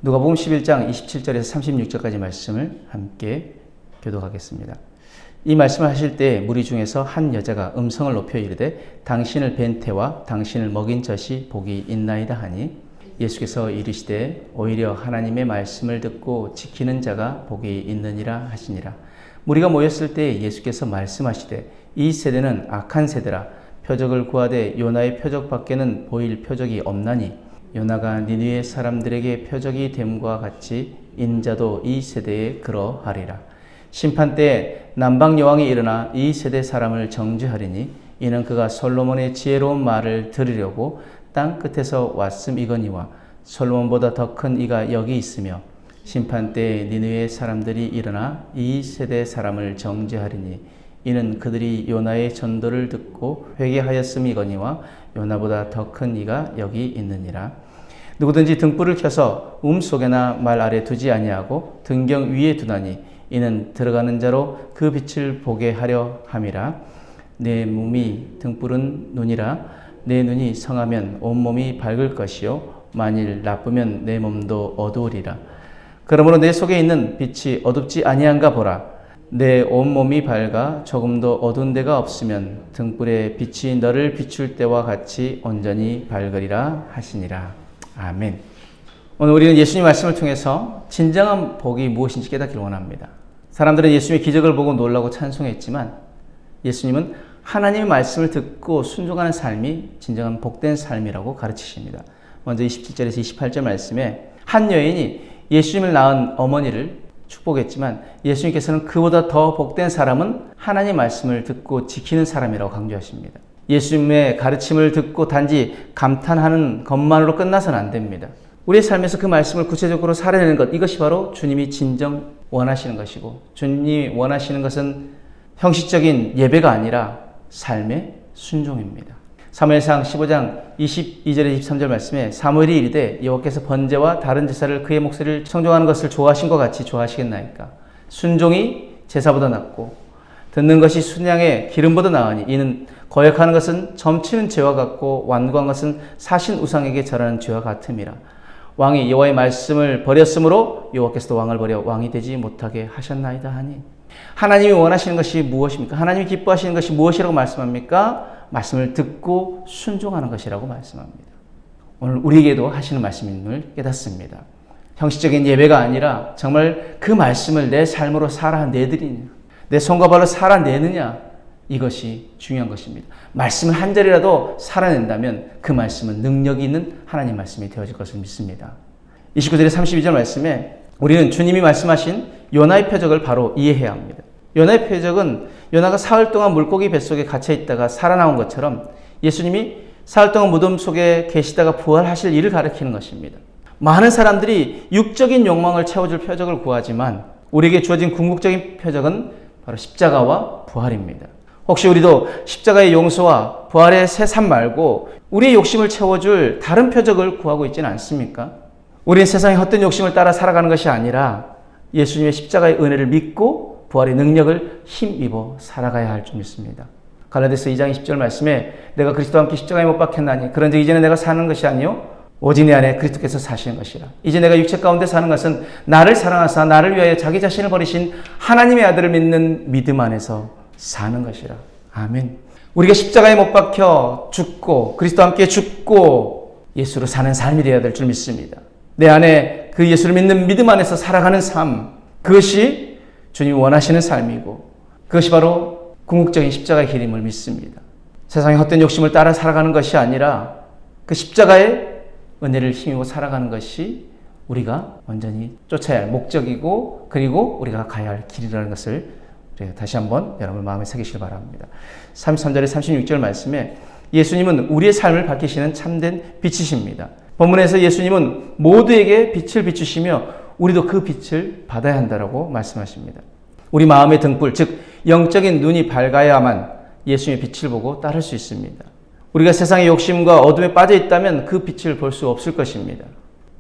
누가복음 11장 27절에서 36절까지 말씀을 함께 교독하겠습니다. 이 말씀을 하실 때 무리 중에서 한 여자가 음성을 높여 이르되 당신을 뵌 태와 당신을 먹인 젖이 복이 있나이다 하니 예수께서 이르시되 오히려 하나님의 말씀을 듣고 지키는 자가 복이 있느니라 하시니라. 무리가 모였을 때 예수께서 말씀하시되 이 세대는 악한 세대라. 표적을 구하되 요나의 표적밖에는 보일 표적이 없나니 요나가 니느웨 사람들에게 표적이 됨과 같이 인자도 이 세대에 그러하리라. 심판 때에 남방 여왕이 일어나 이 세대 사람을 정죄하리니 이는 그가 솔로몬의 지혜로운 말을 들으려고 땅 끝에서 왔음이거니와 솔로몬보다 더 큰 이가 여기 있으며 심판 때에 니느웨 사람들이 일어나 이 세대 사람을 정죄하리니 이는 그들이 요나의 전도를 듣고 회개하였음이거니와 요나보다 더 큰 이가 여기 있느니라. 누구든지 등불을 켜서 속에나 말 아래 두지 아니하고 등경 위에 두나니 이는 들어가는 자로 그 빛을 보게 하려 함이라. 내 몸이 등불은 눈이라. 내 눈이 성하면 온몸이 밝을 것이요 만일 나쁘면 내 몸도 어두우리라. 그러므로 내 속에 있는 빛이 어둡지 아니한가 보라. 내 온몸이 밝아 조금도 어두운 데가 없으면 등불의 빛이 너를 비출 때와 같이 온전히 밝으리라 하시니라. 아멘. 오늘 우리는 예수님 말씀을 통해서 진정한 복이 무엇인지 깨닫기를 원합니다. 사람들은 예수님의 기적을 보고 놀라고 찬송했지만 예수님은 하나님의 말씀을 듣고 순종하는 삶이 진정한 복된 삶이라고 가르치십니다. 먼저 27절에서 28절 말씀에 한 여인이 예수님을 낳은 어머니를 축복했지만 예수님께서는 그보다 더 복된 사람은 하나님의 말씀을 듣고 지키는 사람이라고 강조하십니다. 예수님의 가르침을 듣고 단지 감탄하는 것만으로 끝나서는 안 됩니다. 우리의 삶에서 그 말씀을 구체적으로 살아내는 것, 이것이 바로 주님이 진정 원하시는 것이고 주님이 원하시는 것은 형식적인 예배가 아니라 삶의 순종입니다. 사무엘상 15장 22절에 23절 말씀에 사무엘이 이르되 여호와께서 번제와 다른 제사를 그의 목소리를 청종하는 것을 좋아하신 것 같이 좋아하시겠나이까. 순종이 제사보다 낫고 듣는 것이 순양의 기름보다 나으니 이는 거역하는 것은 점치는 죄와 같고 완고한 것은 사신 우상에게 절하는 죄와 같음이라. 왕이 여호와의 말씀을 버렸으므로 여호와께서도 왕을 버려 왕이 되지 못하게 하셨나이다 하니 하나님이 원하시는 것이 무엇입니까? 하나님이 기뻐하시는 것이 무엇이라고 말씀합니까? 말씀을 듣고 순종하는 것이라고 말씀합니다. 오늘 우리에게도 하시는 말씀임을 깨닫습니다. 형식적인 예배가 아니라 정말 그 말씀을 내 삶으로 살아내드리냐, 내 손과 발로 살아내느냐, 이것이 중요한 것입니다. 말씀을 한 절이라도 살아낸다면 그 말씀은 능력이 있는 하나님 말씀이 되어질 것을 믿습니다. 29절에 32절 말씀에 우리는 주님이 말씀하신 요나의 표적을 바로 이해해야 합니다. 요나의 표적은 요나가 사흘 동안 물고기 뱃속에 갇혀 있다가 살아나온 것처럼 예수님이 사흘 동안 무덤 속에 계시다가 부활하실 일을 가리키는 것입니다. 많은 사람들이 육적인 욕망을 채워줄 표적을 구하지만 우리에게 주어진 궁극적인 표적은 바로 십자가와 부활입니다. 혹시 우리도 십자가의 용서와 부활의 새 삶 말고 우리의 욕심을 채워줄 다른 표적을 구하고 있지는 않습니까? 우리는 세상의 헛된 욕심을 따라 살아가는 것이 아니라 예수님의 십자가의 은혜를 믿고 부활의 능력을 힘입어 살아가야 할 줄 믿습니다. 갈라디아서 2장 20절 말씀에 내가 그리스도와 함께 십자가에 못 박혔나니 그런즉 이제는 내가 사는 것이 아니요 오직 내 안에 그리스도께서 사시는 것이라. 이제 내가 육체 가운데 사는 것은 나를 사랑하사 나를 위하여 자기 자신을 버리신 하나님의 아들을 믿는 믿음 안에서 사는 것이라. 아멘. 우리가 십자가에 못 박혀 죽고 그리스도와 함께 죽고 예수로 사는 삶이 되어야 될 줄 믿습니다. 내 안에 그 예수를 믿는 믿음 안에서 살아가는 삶, 그것이 주님이 원하시는 삶이고 그것이 바로 궁극적인 십자가의 길임을 믿습니다. 세상의 헛된 욕심을 따라 살아가는 것이 아니라 그 십자가의 은혜를 힘입어 살아가는 것이 우리가 완전히 쫓아야 할 목적이고 그리고 우리가 가야 할 길이라는 것을 다시 한번 여러분 마음에 새기시기 바랍니다. 33절에 36절 말씀에 예수님은 우리의 삶을 밝히시는 참된 빛이십니다. 본문에서 예수님은 모두에게 빛을 비추시며 우리도 그 빛을 받아야 한다고 말씀하십니다. 우리 마음의 등불, 즉 영적인 눈이 밝아야만 예수님의 빛을 보고 따를 수 있습니다. 우리가 세상의 욕심과 어둠에 빠져 있다면 그 빛을 볼 수 없을 것입니다.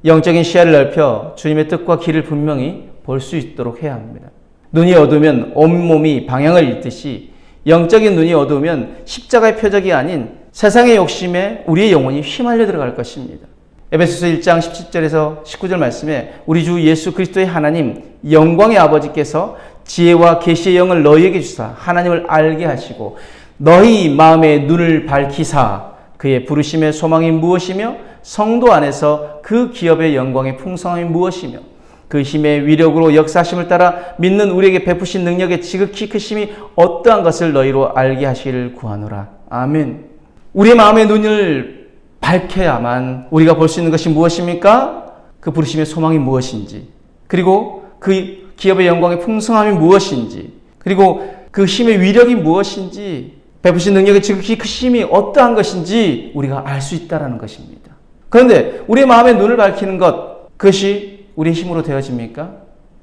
영적인 시야를 넓혀 주님의 뜻과 길을 분명히 볼 수 있도록 해야 합니다. 눈이 어두우면 온몸이 방향을 잃듯이 영적인 눈이 어두우면 십자가의 표적이 아닌 세상의 욕심에 우리의 영혼이 휘말려 들어갈 것입니다. 에베소서 1장 17절에서 19절 말씀에 우리 주 예수 그리스도의 하나님 영광의 아버지께서 지혜와 계시의 영을 너희에게 주사 하나님을 알게 하시고 너희 마음의 눈을 밝히사 그의 부르심의 소망이 무엇이며 성도 안에서 그 기업의 영광의 풍성함이 무엇이며 그 힘의 위력으로 역사하심을 따라 믿는 우리에게 베푸신 능력의 지극히 크심이 어떠한 것을 너희로 알게 하시기를 구하노라. 아멘. 우리의 마음의 눈을 밝혀야만 우리가 볼 수 있는 것이 무엇입니까? 그 부르심의 소망이 무엇인지, 그리고 그 기업의 영광의 풍성함이 무엇인지, 그리고 그 힘의 위력이 무엇인지, 베푸신 능력의 지극히 크심이 어떠한 것인지 우리가 알 수 있다는 것입니다. 그런데 우리의 마음의 눈을 밝히는 것, 그것이 우리의 힘으로 되어집니까?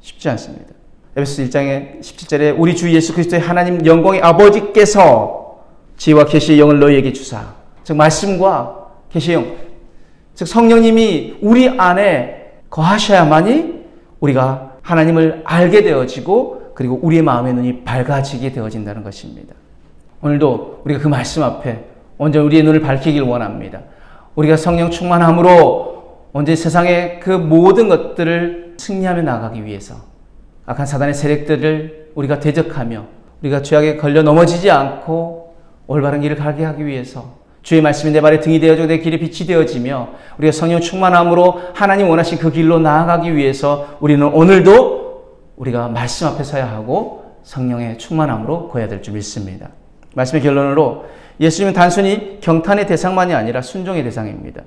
쉽지 않습니다. 에베소서 1장의 17절에 우리 주 예수 그리스도의 하나님 영광의 아버지께서 지혜와 계시의 영을 너희에게 주사, 즉 말씀과 계시의 영, 즉 성령님이 우리 안에 거하셔야만이 우리가 하나님을 알게 되어지고 그리고 우리의 마음의 눈이 밝아지게 되어진다는 것입니다. 오늘도 우리가 그 말씀 앞에 온전히 우리의 눈을 밝히길 원합니다. 우리가 성령 충만함으로 온전히 세상의 그 모든 것들을 승리하며 나가기 위해서 악한 사단의 세력들을 우리가 대적하며 우리가 죄악에 걸려 넘어지지 않고 올바른 길을 가게 하기 위해서 주의 말씀이 내 발의 등이 되어지고 내 길의 빛이 되어지며 우리가 성령 충만함으로 하나님 원하신 그 길로 나아가기 위해서 우리는 오늘도 우리가 말씀 앞에 서야 하고 성령의 충만함으로 거해야 될 줄 믿습니다. 말씀의 결론으로 예수님은 단순히 경탄의 대상만이 아니라 순종의 대상입니다.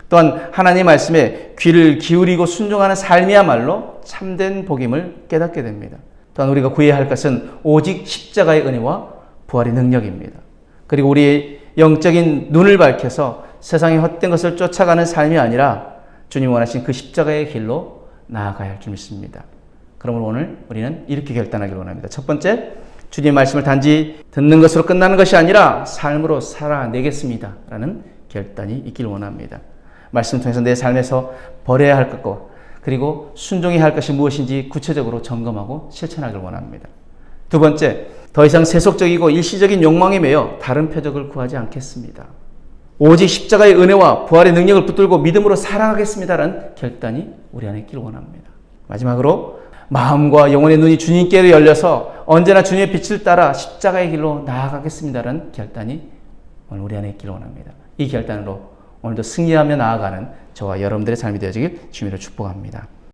또한 하나님의 말씀에 귀를 기울이고 순종하는 삶이야말로 참된 복임을 깨닫게 됩니다. 또한 우리가 구해야 할 것은 오직 십자가의 은혜와 부활의 능력입니다. 그리고 우리의 영적인 눈을 밝혀서 세상의 헛된 것을 쫓아가는 삶이 아니라 주님 원하신 그 십자가의 길로 나아가야 할 줄 믿습니다. 그러므로 오늘 우리는 이렇게 결단하기를 원합니다. 첫 번째, 주님의 말씀을 단지 듣는 것으로 끝나는 것이 아니라 삶으로 살아내겠습니다 라는 결단이 있기를 원합니다. 말씀을 통해서 내 삶에서 버려야 할 것과 그리고 순종해야 할 것이 무엇인지 구체적으로 점검하고 실천하기를 원합니다. 두 번째, 더 이상 세속적이고 일시적인 욕망에 매여 다른 표적을 구하지 않겠습니다. 오직 십자가의 은혜와 부활의 능력을 붙들고 믿음으로 살아가겠습니다라는 결단이 우리 안에 있기를 원합니다. 마지막으로 마음과 영혼의 눈이 주님께로 열려서 언제나 주님의 빛을 따라 십자가의 길로 나아가겠습니다라는 결단이 오늘 우리 안에 있기를 원합니다. 이 결단으로 오늘도 승리하며 나아가는 저와 여러분들의 삶이 되어지길 주님으로 축복합니다.